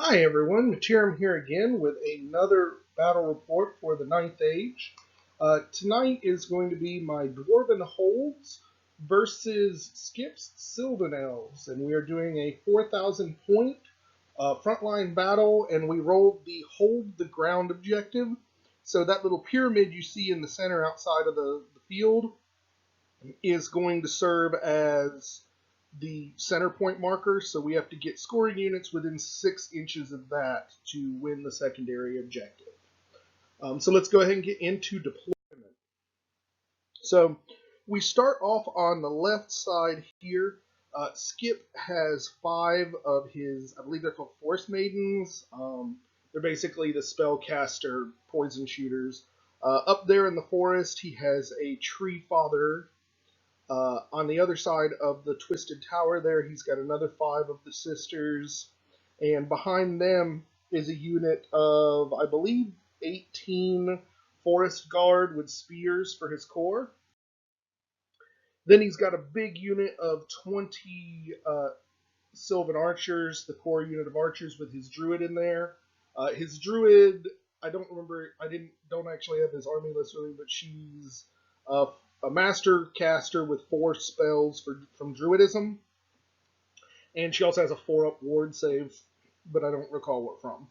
Hi everyone, Matiram here again with another battle report for the Ninth Age. Tonight is going to be my Dwarven Holds versus Skip's Sylvan Elves, and we are doing a 4,000 point frontline battle, and we rolled the Hold the Ground objective. So that little pyramid you see in the center outside of the field is going to serve as the center point marker, so we have to get scoring units within 6 inches of that to win the secondary objective. So let's go ahead and get into deployment. So we start off on the left side here. Skip has 5 of his, I believe they're called Forest Maidens. They're basically the spellcaster poison shooters. Up there in the forest, he has a Tree Father. On the other side of the Twisted Tower there, he's got another 5 of the Sisters. And behind them is a unit of, I believe, 18 Forest Guard with spears for his core. Then he's got a big unit of 20 Sylvan Archers, the core unit of Archers with his Druid in there. His Druid, I don't remember, don't actually have his army list with me, but she's a master caster with 4 spells from Druidism. And she also has a 4-up ward save, but I don't recall what from.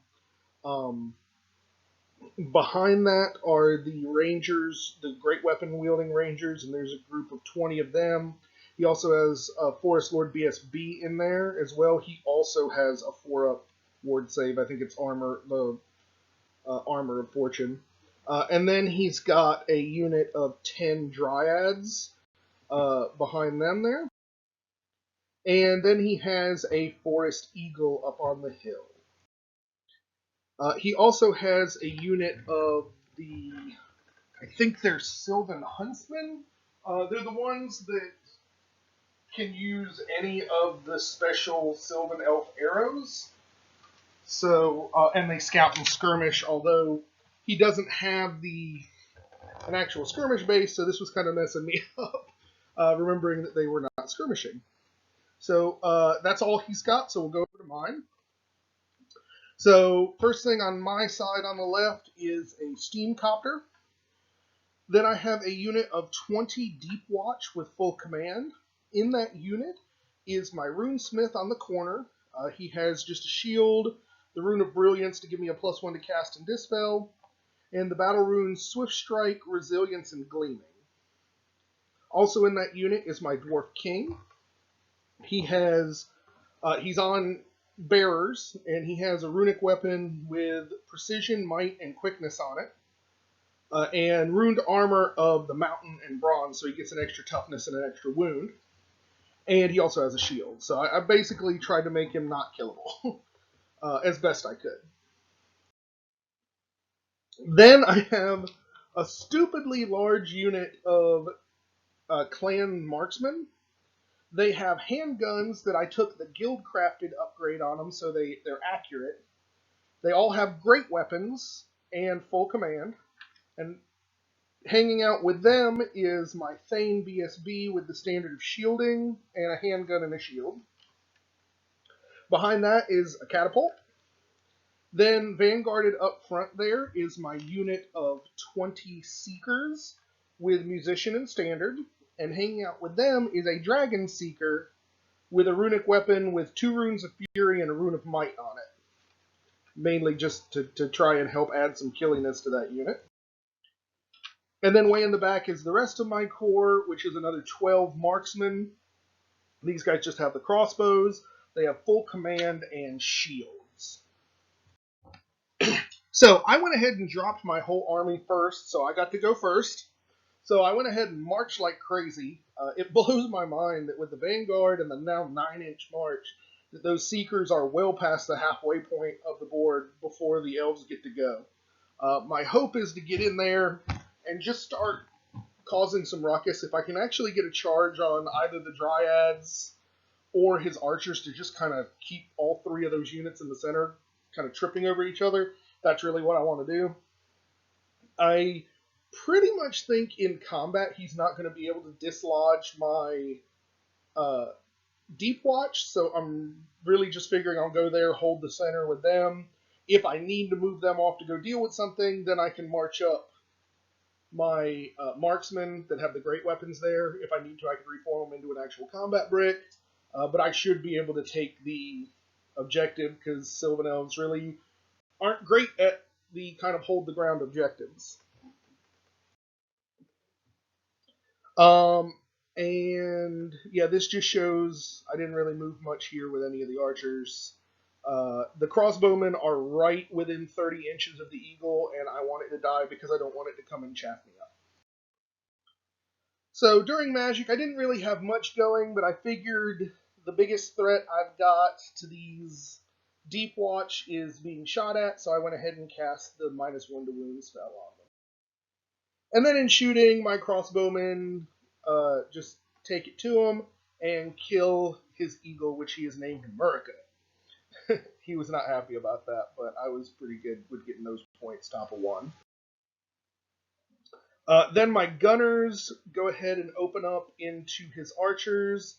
Behind that are the Rangers, the Great Weapon wielding Rangers, and there's a group of 20 of them. He also has Forest Lord BSB in there as well. He also has a 4-up ward save. I think it's armor, the Armor of Fortune. And then he's got a unit of 10 Dryads behind them there. And then he has a Forest Eagle up on the hill. He also has a unit of the, I think they're Sylvan Huntsmen. They're the ones that can use any of the special Sylvan Elf arrows. So, and they scout and skirmish, although he doesn't have an actual skirmish base, so this was kind of messing me up, remembering that they were not skirmishing. So that's all he's got, so we'll go over to mine. So first thing on my side on the left is a steam copter. Then I have a unit of 20 Deep Watch with full command. In that unit is my Runesmith on the corner. He has just a shield, the Rune of Brilliance to give me a +1 to cast and dispel, and the battle runes Swift Strike, Resilience, and Gleaming. Also in that unit is my Dwarf King. He's on Bearers, and he has a runic weapon with Precision, Might, and Quickness on it. And runed armor of the Mountain and Bronze, so he gets an extra toughness and an extra wound. And he also has a shield, so I basically tried to make him not killable as best I could. Then I have a stupidly large unit of clan marksmen. They have handguns that I took the guild-crafted upgrade on them, so they're accurate. They all have great weapons and full command. And hanging out with them is my Thane BSB with the standard of shielding and a handgun and a shield. Behind that is a catapult. Then vanguarded up front there is my unit of 20 Seekers with Musician and Standard. And hanging out with them is a Dragon Seeker with a runic weapon with 2 Runes of Fury and a Rune of Might on it. Mainly just to try and help add some killiness to that unit. And then way in the back is the rest of my core, which is another 12 Marksmen. These guys just have the crossbows. They have full command and shields. So I went ahead and dropped my whole army first, so I got to go first. So I went ahead and marched like crazy. It blows my mind that with the Vanguard and the now 9-inch march, that those Seekers are well past the halfway point of the board before the Elves get to go. My hope is to get in there and just start causing some ruckus. If I can actually get a charge on either the Dryads or his Archers to just kind of keep all 3 of those units in the center kind of tripping over each other, that's really what I want to do. I pretty much think in combat he's not going to be able to dislodge my Deep Watch, so I'm really just figuring I'll go there, hold the center with them. If I need to move them off to go deal with something, then I can march up my marksmen that have the great weapons there. If I need to, I can reform them into an actual combat brick. But I should be able to take the objective because Sylvan Elves really aren't great at the kind of hold the ground objectives. Um, and yeah, this just shows I didn't really move much here with any of the archers. The crossbowmen are right within 30 inches of the eagle, and I want it to die because I don't want it to come and chaff me up. So during Magic, I didn't really have much going, but I figured the biggest threat I've got to these Deep Watch is being shot at, so I went ahead and cast the -1 to wound spell on them. And then in shooting, my crossbowmen just take it to him and kill his eagle, which he has named Murica. He was not happy about that, but I was pretty good with getting those points top of 1. Then my gunners go ahead and open up into his archers.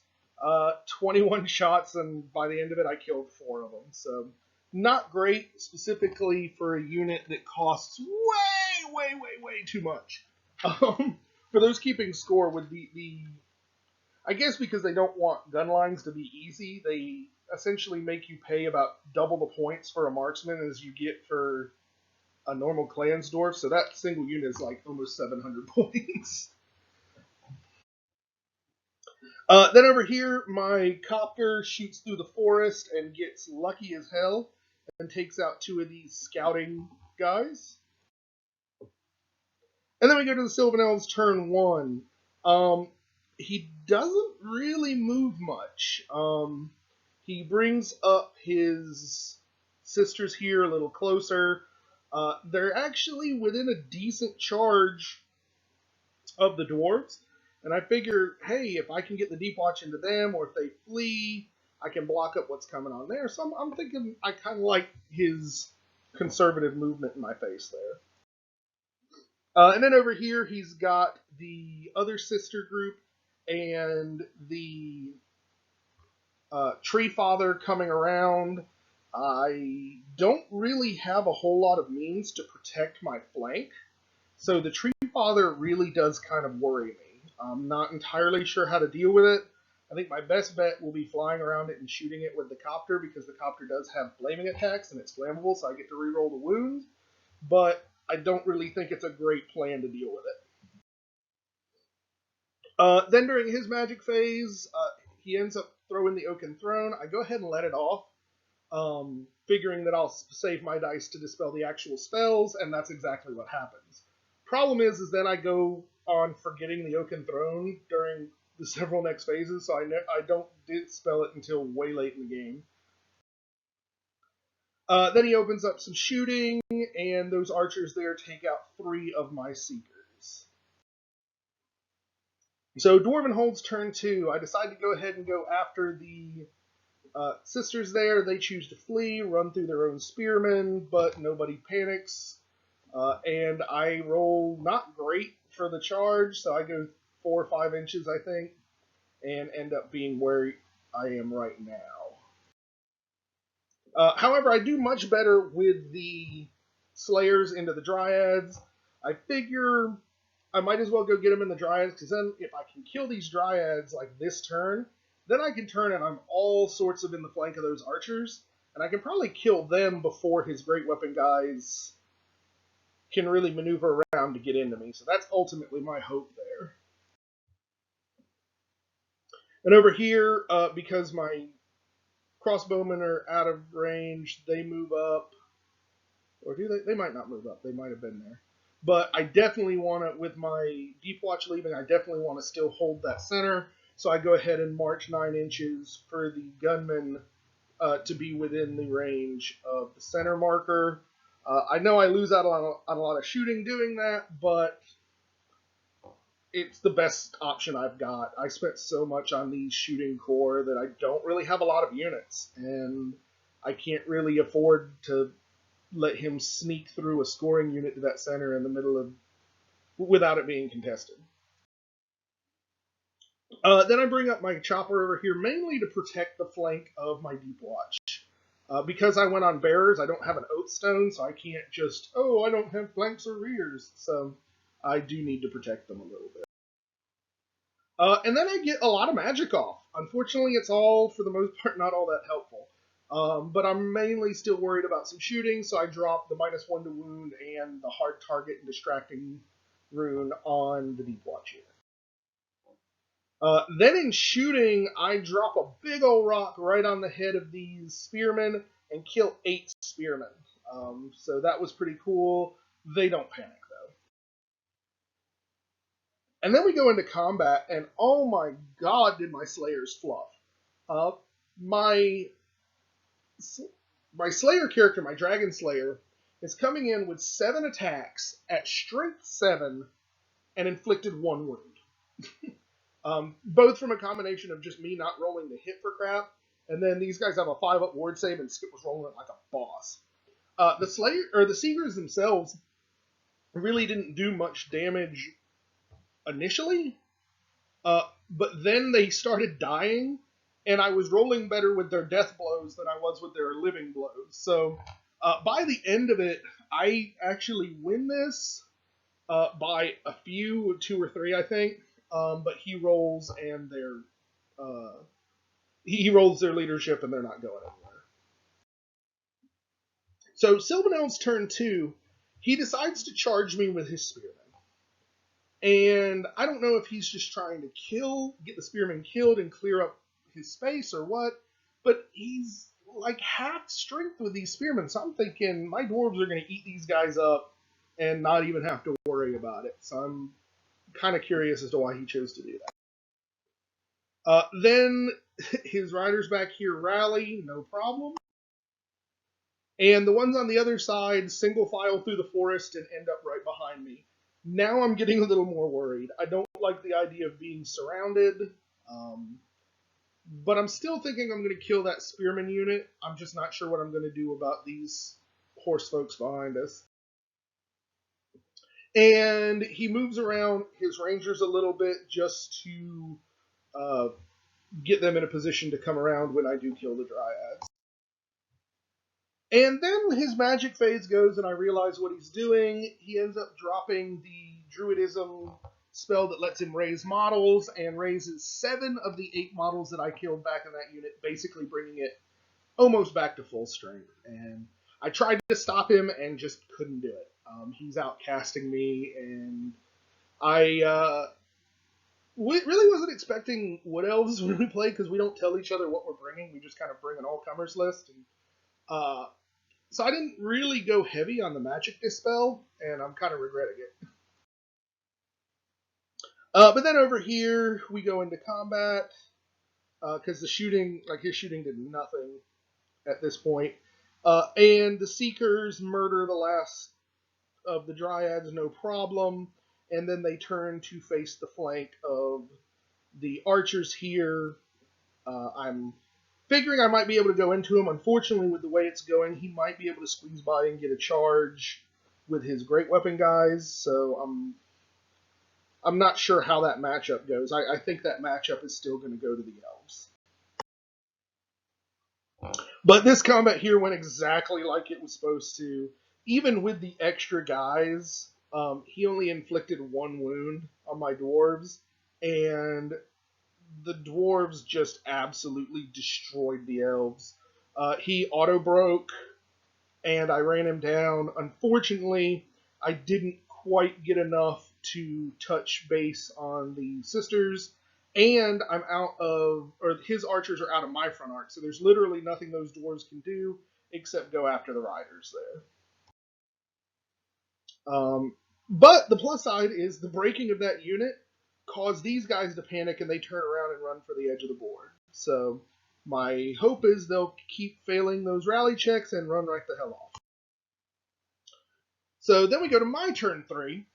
21 shots, and by the end of it, I killed 4 of them. So not great, specifically for a unit that costs way too much. For those keeping score, with I guess because they don't want gun lines to be easy, they essentially make you pay about double the points for a marksman as you get for a normal Clansdorf, so that single unit is like almost 700 points. Then over here, my copter shoots through the forest and gets lucky as hell and takes out 2 of these scouting guys. And then we go to the Sylvan Elves turn 1. He doesn't really move much. He brings up his sisters here a little closer. They're actually within a decent charge of the dwarves, and I figure, hey, if I can get the Deep Watch into them, or if they flee, I can block up what's coming on there. So I'm thinking I kind of like his conservative movement in my face there. And then over here, he's got the other sister group and the Tree Father coming around. I don't really have a whole lot of means to protect my flank, so the Tree Father really does kind of worry me. I'm not entirely sure how to deal with it. I think my best bet will be flying around it and shooting it with the copter, because the copter does have flaming attacks and it's flammable, so I get to reroll the wound. But I don't really think it's a great plan to deal with it. Then during his magic phase, he ends up throwing the Oaken Throne. I go ahead and let it off, figuring that I'll save my dice to dispel the actual spells, and that's exactly what happens. Problem is then I go on forgetting the Oaken Throne during the several next phases, so I don't dispel it until way late in the game. Then he opens up some shooting, and those archers there take out 3 of my Seekers. So Dwarven Holds turn 2. I decide to go ahead and go after the sisters there. They choose to flee, run through their own spearmen, but nobody panics. And I roll not great for the charge, so I go 4 or 5 inches, I think, and end up being where I am right now. However, I do much better with the Slayers into the Dryads. I figure I might as well go get them in the Dryads, because then if I can kill these Dryads like this turn, then I can turn and I'm all sorts of in the flank of those archers, and I can probably kill them before his great weapon guys can really maneuver around to get into me. So that's ultimately my hope there. And over here, because my crossbowmen are out of range, they move up. Or do they? They might not move up. They might have been there. But I definitely want to, with my Deep Watch leaving, I definitely want to still hold that center. So I go ahead and march 9 inches for the gunmen to be within the range of the center marker. I know I lose out on a lot of shooting doing that, but it's the best option I've got. I spent so much on these shooting corps that I don't really have a lot of units, and I can't really afford to let him sneak through a scoring unit to that center in the middle of without it being contested. Then I bring up my chopper over here mainly to protect the flank of my Deep Watch. Because I went on bearers, I don't have an oath stone, so I can't just, oh, I don't have flanks or rears. So I do need to protect them a little bit. And then I get a lot of magic off. Unfortunately, it's all, for the most part, not all that helpful. But I'm mainly still worried about some shooting, so I drop the -1 to wound and the hard target and distracting rune on the Deep Watch unit. Then in shooting, I drop a big old rock right on the head of these spearmen and kill 8 spearmen. So that was pretty cool. They don't panic though. And then we go into combat, and oh my god, did my slayers fluff! Uh, my my slayer character, my dragon slayer, is coming in with 7 attacks at strength 7 and inflicted 1 wound. Both from a combination of just me not rolling the hit for crap, and then these guys have a 5-up ward save, and Skip was rolling it like a boss. The Slayer or the Seekers themselves really didn't do much damage initially, but then they started dying, and I was rolling better with their death blows than I was with their living blows. So by the end of it, I actually win this by a few, 2 or 3, I think. But he rolls and he rolls their leadership and they're not going anywhere. So Sylvan Elves turn 2, he decides to charge me with his spearmen. And I don't know if he's just trying to get the spearmen killed and clear up his space or what, but he's like half strength with these spearmen. So I'm thinking my dwarves are going to eat these guys up and not even have to worry about it. So I'm kind of curious as to why he chose to do that. Then his riders back here rally, no problem. And the ones on the other side single file through the forest and end up right behind me. Now I'm getting a little more worried. I don't like the idea of being surrounded, but I'm still thinking I'm going to kill that spearman unit. I'm just not sure what I'm going to do about these horse folks behind us. And he moves around his rangers a little bit just to get them in a position to come around when I do kill the dryads. And then his magic phase goes, and I realize what he's doing. He ends up dropping the druidism spell that lets him raise models, and raises 7 of the 8 models that I killed back in that unit, basically bringing it almost back to full strength. And I tried to stop him and just couldn't do it. He's outcasting me, and I really wasn't expecting Wood Elves when we play, because we don't tell each other what we're bringing. We just kind of bring an all-comers list. And so I didn't really go heavy on the magic dispel, and I'm kind of regretting it. But then over here, we go into combat, because the shooting, like his shooting did nothing at this point. And the Seekers murder the last of the Dryads, no problem. And then they turn to face the flank of the archers here. I'm figuring I might be able to go into him. Unfortunately, with the way it's going, he might be able to squeeze by and get a charge with his great weapon guys. So I'm not sure how that matchup goes. I think that matchup is still going to go to the Elves. But this combat here went exactly like it was supposed to. Even with the extra guys, he only inflicted 1 wound on my dwarves, and the dwarves just absolutely destroyed the elves. He auto broke, and I ran him down. Unfortunately, I didn't quite get enough to touch base on the sisters, and I'm out of, or his archers are out of my front arc, so there's literally nothing those dwarves can do except go after the riders there. But the plus side is the breaking of that unit caused these guys to panic, and they turn around and run for the edge of the board. So my hope is they'll keep failing those rally checks and run right the hell off. So then we go to my turn 3.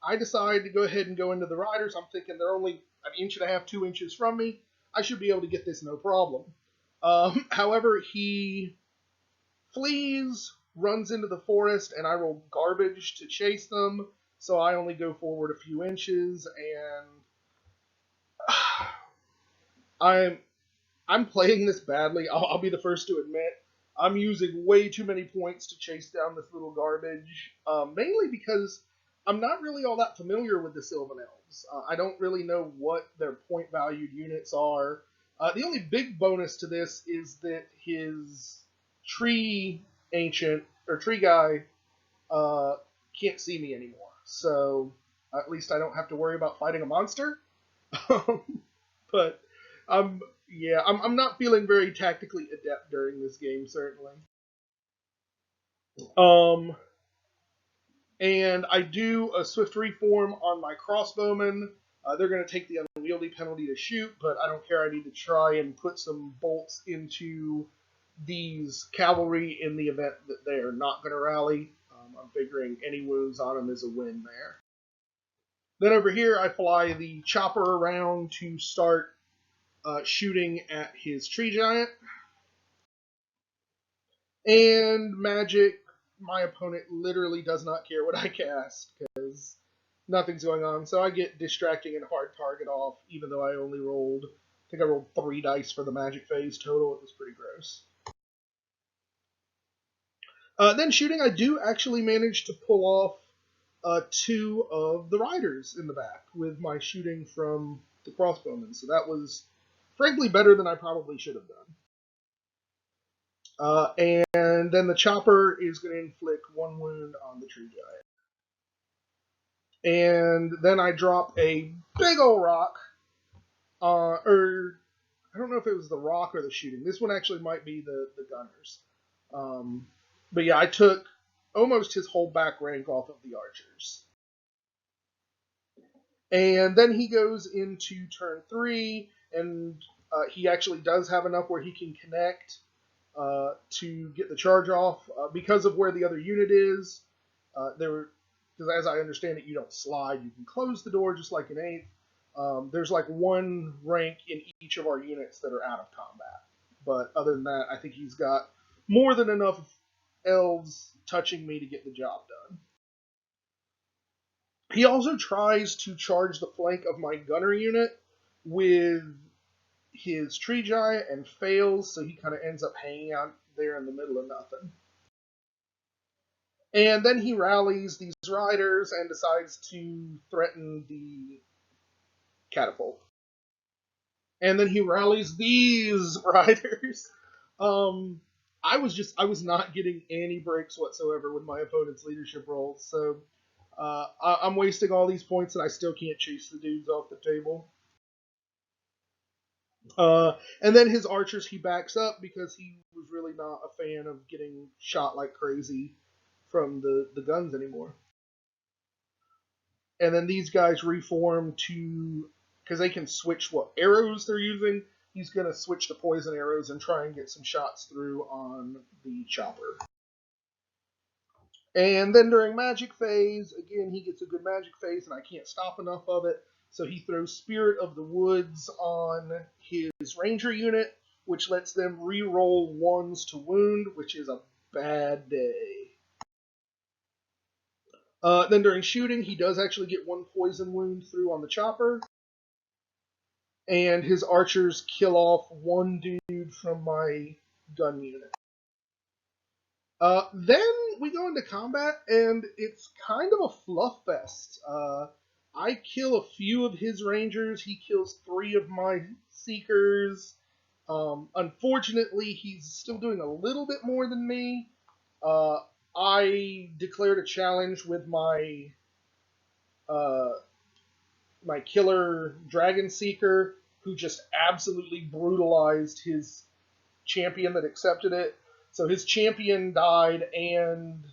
I decide to go ahead and go into the riders. I'm thinking they're only 1.5 to 2 inches from me. I should be able to get this no problem. However, he flees, runs into the forest, and I roll garbage to chase them. So I only go forward a few inches, and I'm I'm playing this badly. I'll be the first to admit. I'm using way too many points to chase down this little garbage, mainly because I'm not really all that familiar with the Sylvan Elves. I don't really know what their point valued units are. The only big bonus to this is that his tree ancient or tree guy can't see me anymore. So at least I don't have to worry about fighting a monster. But I'm not feeling very tactically adept during this game, certainly. Um, and I do a swift reform on my crossbowmen. They're going to take the unwieldy penalty to shoot, but I don't care. I need to try and put some bolts into these cavalry in the event that they are not going to rally. I'm figuring any wounds on them is a win there. Then over here, I fly the chopper around to start shooting at his tree giant. And magic, my opponent literally does not care what I cast because nothing's going on. So I get distracting and hard target off, even though I only rolled, I think I rolled 3 dice for the magic phase total. It was pretty gross. Then shooting, I do actually manage to pull off 2 of the riders in the back with my shooting from the crossbowmen. So that was frankly better than I probably should have done. And then the chopper is going to inflict 1 wound on the tree giant. And then I drop a big old rock, or I don't know if it was the rock or the shooting. This one actually might be the gunners. But yeah, I took almost his whole back rank off of the archers. And then he goes into turn 3, and he actually does have enough where he can connect to get the charge off. Because of where the other unit is, because as I understand it, you don't slide. You can close the door just like an 8th. There's like 1 rank in each of our units that are out of combat. But other than that, I think he's got more than enough elves touching me to get the job done. He also tries to charge the flank of my gunner unit with his tree giant and fails, so he kind of ends up hanging out there in the middle of nothing. And then he rallies these riders and decides to threaten the catapult. And then he rallies these riders. I was not getting any breaks whatsoever with my opponent's leadership roles, so I'm wasting all these points and I still can't chase the dudes off the table. And then his archers he backs up because he was really not a fan of getting shot like crazy from the guns anymore. And then these guys reform to, because they can switch what arrows they're using. He's going to switch to poison arrows and try and get some shots through on the chopper. And then during magic phase, again, he gets a good magic phase, and I can't stop enough of it. So he throws Spirit of the Woods on his ranger unit, which lets them re-roll 1s to wound, which is a bad day. Then during shooting, he does actually get 1 poison wound through on the chopper. And his archers kill off 1 dude from my gun unit. Then we go into combat, and it's kind of a fluff fest. I kill a few of his rangers. He kills 3 of my seekers. Unfortunately, he's still doing a little bit more than me. I declared a challenge with my my killer dragon seeker, who just absolutely brutalized his champion that accepted it. So his champion died, and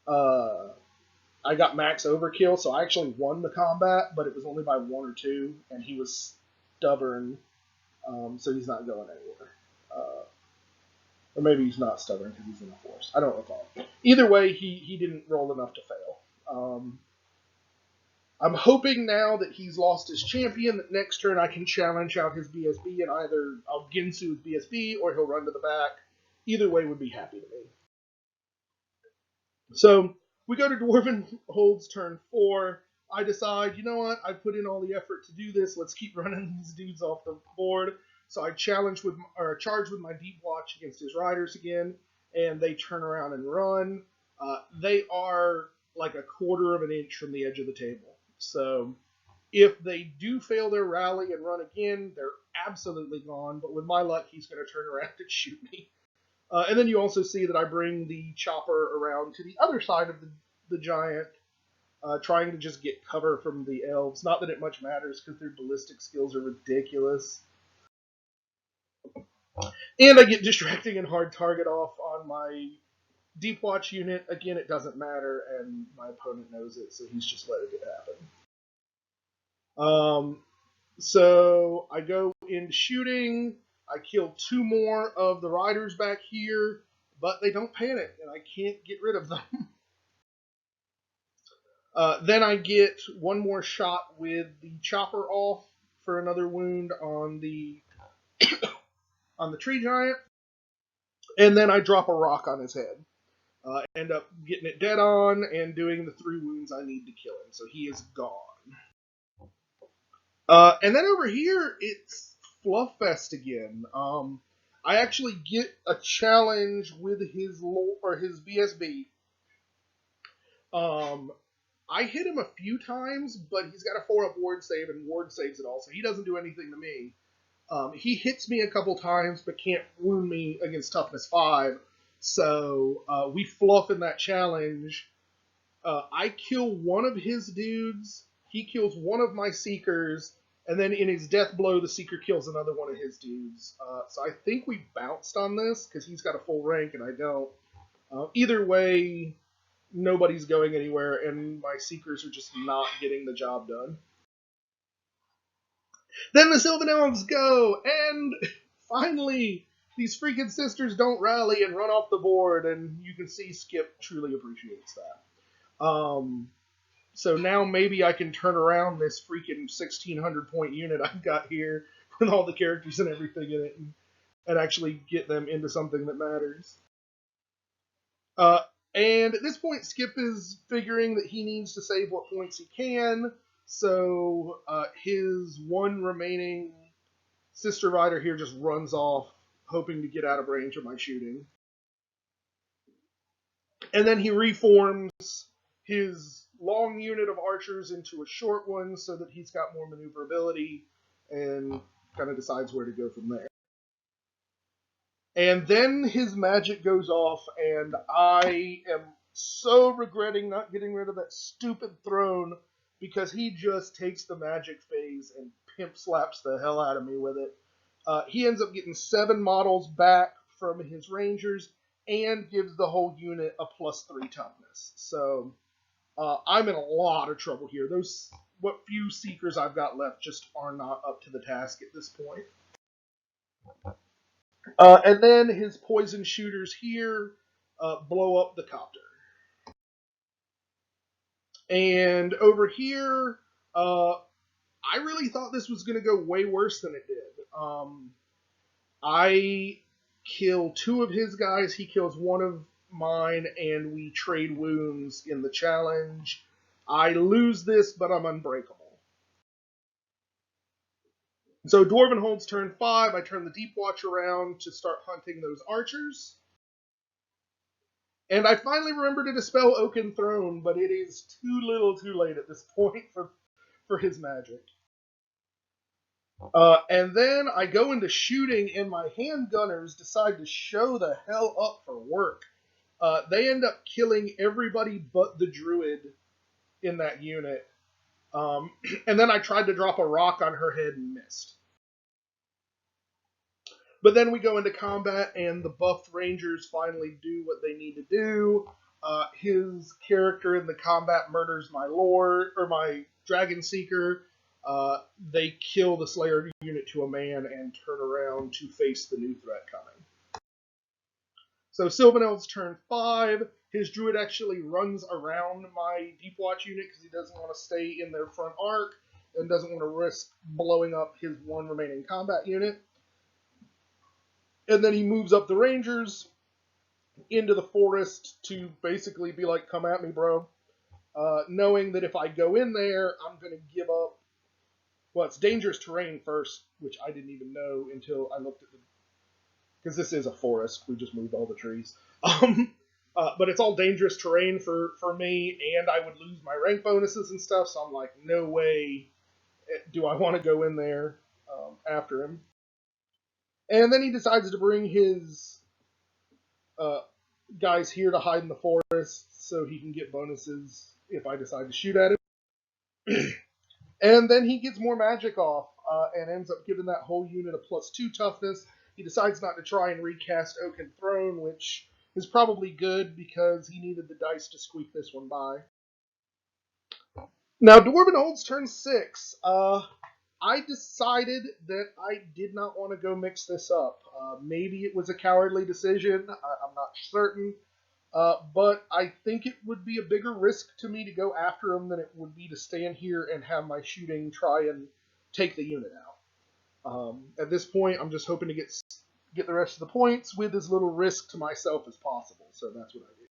I got max overkill, so I actually won the combat, but it was only by 1 or 2, and he was stubborn, so he's not going anywhere. Or maybe he's not stubborn because he's in a force. I don't recall. Either way, he didn't roll enough to fail. I'm hoping now that he's lost his champion that next turn I can challenge out his BSB, and either I'll Ginsu his BSB or he'll run to the back. Either way would be happy to me. So we go to Dwarven Holds turn 4. I decide, you know what? I put in all the effort to do this. Let's keep running these dudes off the board. So I charge with my deep watch against his riders again, and they turn around and run. They are like a quarter of an inch from the edge of the table. So if they do fail their rally and run again, they're absolutely gone. But with my luck, he's going to turn around and shoot me. And then you also see that I bring the chopper around to the other side of the giant, trying to just get cover from the elves. Not that it much matters because their ballistic skills are ridiculous. And I get distracting and hard target off on my deep watch unit. Again, it doesn't matter, and my opponent knows it, so he's just letting it happen. So I go into shooting. I kill 2 more of the riders back here, but they don't panic, and I can't get rid of them. Then I get 1 more shot with the chopper off for another wound on the tree giant, and then I drop a rock on his head. End up getting it dead on and doing the 3 wounds I need to kill him, so he is gone. And then over here, it's Fluff Fest again. I actually get a challenge with his BSB. I hit him a few times, but he's got a 4-up ward save, and ward saves it all, so he doesn't do anything to me. He hits me a couple times, but can't wound me against toughness 5. So we fluff in that challenge. I kill one of his dudes. He kills one of my seekers, and then in his death blow, the seeker kills another one of his dudes. So I think we bounced on this because he's got a full rank and I don't. Either way, nobody's going anywhere, and my seekers are just not getting the job done. Then the Sylvan Elves go, and finally, these freaking sisters don't rally and run off the board, and you can see Skip truly appreciates that. So now maybe I can turn around this freaking 1,600 point unit I've got here with all the characters and everything in it, and actually get them into something that matters. And at this point, Skip is figuring that he needs to save what points he can. So his 1 remaining sister rider here just runs off, hoping to get out of range of my shooting. And then he reforms his long unit of archers into a short one so that he's got more maneuverability and kind of decides where to go from there. And then his magic goes off, and I am so regretting not getting rid of that stupid throne because he just takes the magic phase and pimp slaps the hell out of me with it. He ends up getting 7 models back from his rangers and gives the whole unit a +3 toughness. So I'm in a lot of trouble here. Those what few seekers I've got left just are not up to the task at this point. And then his poison shooters here blow up the copter. And over here, I really thought this was going to go way worse than it did. I kill 2 of his guys, he kills 1 of mine, and we trade wounds in the challenge. I lose this, but I'm unbreakable. So Dwarven Holds turn 5. I turn the Deep Watch around to start hunting those archers. And I finally remember to dispel Oaken Throne, but it is too little too late at this point for his magic. And then I go into shooting, and my handgunners decide to show the hell up for work. They end up killing everybody but the druid in that unit. And then I tried to drop a rock on her head and missed. But then we go into combat, and the buffed rangers finally do what they need to do. His character in the combat murders my lord, or my dragon seeker. They kill the Slayer unit to a man and turn around to face the new threat coming. So Sylvan Elves turn 5. His druid actually runs around my Deep Watch unit because he doesn't want to stay in their front arc and doesn't want to risk blowing up his 1 remaining combat unit. And then he moves up the rangers into the forest to basically be like, come at me, bro. knowing that if I go in there, I'm going to give up. Well, it's dangerous terrain first, which I didn't even know until I looked at the. Because this is a forest, we just moved all the trees. But it's all dangerous terrain for me, and I would lose my rank bonuses and stuff. So I'm like, no way do I want to go in there after him. And then he decides to bring his uh, guys here to hide in the forest so he can get bonuses if I decide to shoot at him. And then he gets more magic off and ends up giving that whole unit a +2 toughness. He decides not to try and recast Oaken Throne, which is probably good because he needed the dice to squeak this one by. Now, Dwarven Holds turn 6. I decided that I did not want to go mix this up. Maybe it was a cowardly decision. I'm not certain. But I think it would be a bigger risk to me to go after him than it would be to stand here and have my shooting try and take the unit out. At this point, I'm just hoping to get the rest of the points with as little risk to myself as possible. So that's what I do.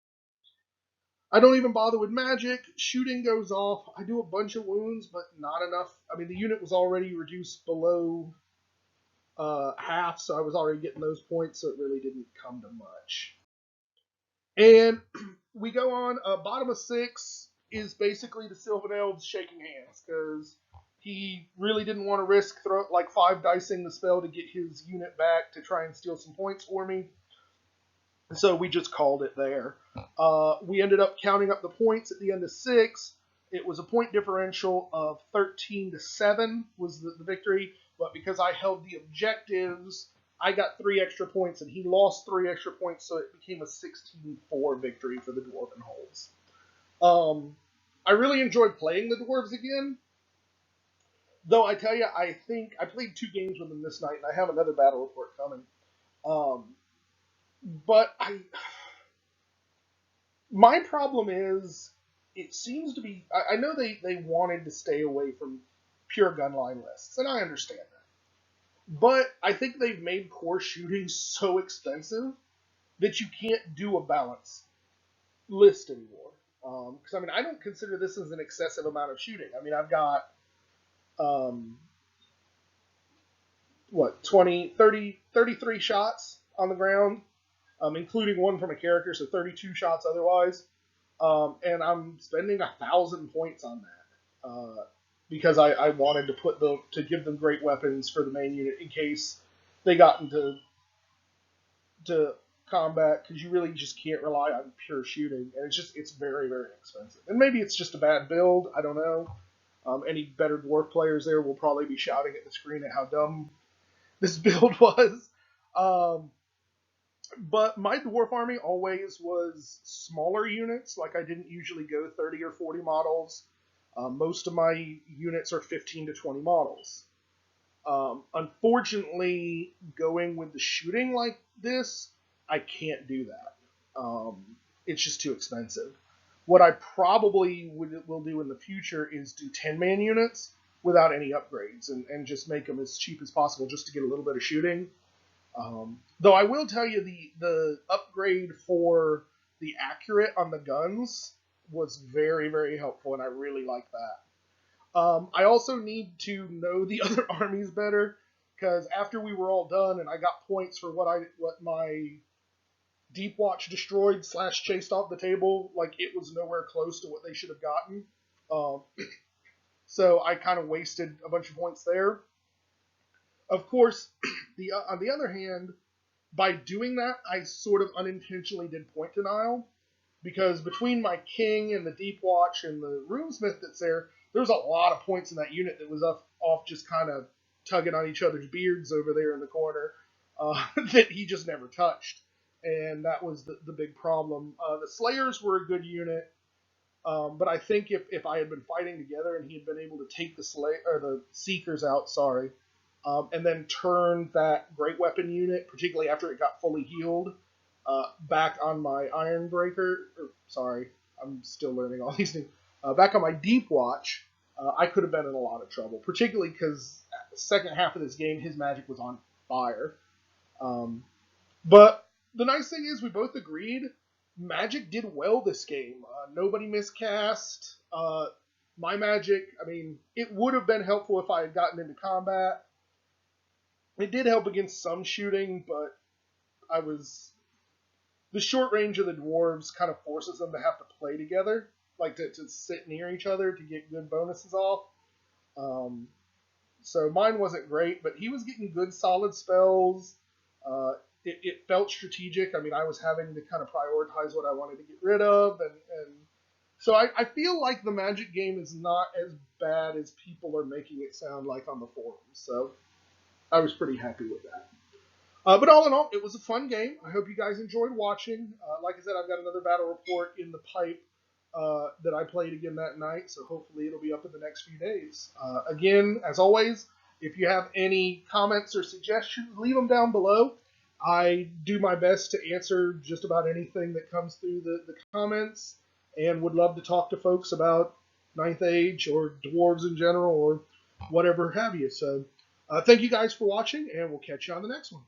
I don't even bother with magic. Shooting goes off. I do a bunch of wounds, but not enough. I mean, the unit was already reduced below half, so I was already getting those points, so it really didn't come to much. And we go on. Bottom of 6 is basically the Sylvan Elves shaking hands because he really didn't want to risk 5 dicing the spell to get his unit back to try and steal some points for me. So we just called it there. We ended up counting up the points at the end of 6. It was a point differential of 13-7 was the victory, but because I held the objectives, I got 3 extra points, and he lost 3 extra points, so it became a 16-4 victory for the Dwarven Holds. I really enjoyed playing the Dwarves again, though I tell you, I think I played 2 games with them this night, and I have another battle report coming. But my problem is, it seems to be, I know they wanted to stay away from pure gunline lists, and I understand that. But I think they've made core shooting so expensive that you can't do a balance list anymore. Because, I mean, I don't consider this as an excessive amount of shooting. I mean, I've got, 33 shots on the ground, including one from a character, so 32 shots otherwise. And I'm spending 1,000 points on that. Because I wanted to give them great weapons for the main unit in case they got into combat, because you really just can't rely on pure shooting, and it's very, very expensive. And maybe it's just a bad build, I don't know. Any better dwarf players there will probably be shouting at the screen at how dumb this build was. But my dwarf army always was smaller units. Like, I didn't usually go 30 or 40 models. Most of my units are 15 to 20 models. Unfortunately, going with the shooting like this, I can't do that. It's just too expensive. What I probably will do in the future is do 10-man units without any upgrades and just make them as cheap as possible just to get a little bit of shooting. Though I will tell you the upgrade for the accurate on the guns was very, very helpful, and I really like that. I also need to know the other armies better, because after we were all done and I got points for what my Deep Watch destroyed / chased off the table, like, it was nowhere close to what they should have gotten. So I kind of wasted a bunch of points there. Of course, on the other hand, by doing that, I sort of unintentionally did point denial, because between my King and the Deep Watch and the Runesmith that's there's a lot of points in that unit that was off just kind of tugging on each other's beards over there in the corner that he just never touched. And that was the big problem. The Slayers were a good unit, but I think if I had been fighting together and he had been able to take the Seekers out, and then turn that Great Weapon unit, particularly after it got fully healed, back on my Ironbreaker, I'm still learning all these things, back on my Deep Watch, I could have been in a lot of trouble, particularly because the second half of this game, his magic was on fire. But the nice thing is we both agreed Magic did well this game. Nobody miscast. My Magic, I mean, it would have been helpful if I had gotten into combat. It did help against some shooting, but I was the short range of the dwarves kind of forces them to have to play together, like to sit near each other to get good bonuses off. Um, so mine wasn't great, but he was getting good solid spells. It felt strategic. I mean, I was having to kind of prioritize what I wanted to get rid of, and so I feel like the Magic game is not as bad as people are making it sound like on the forums. So I was pretty happy with that. But all in all, it was a fun game. I hope you guys enjoyed watching. Like I said, I've got another battle report in the pipe that I played again that night, so hopefully it'll be up in the next few days. Again, as always, if you have any comments or suggestions, leave them down below. I do my best to answer just about anything that comes through the comments, and would love to talk to folks about Ninth Age or dwarves in general or whatever have you. So thank you guys for watching, and we'll catch you on the next one.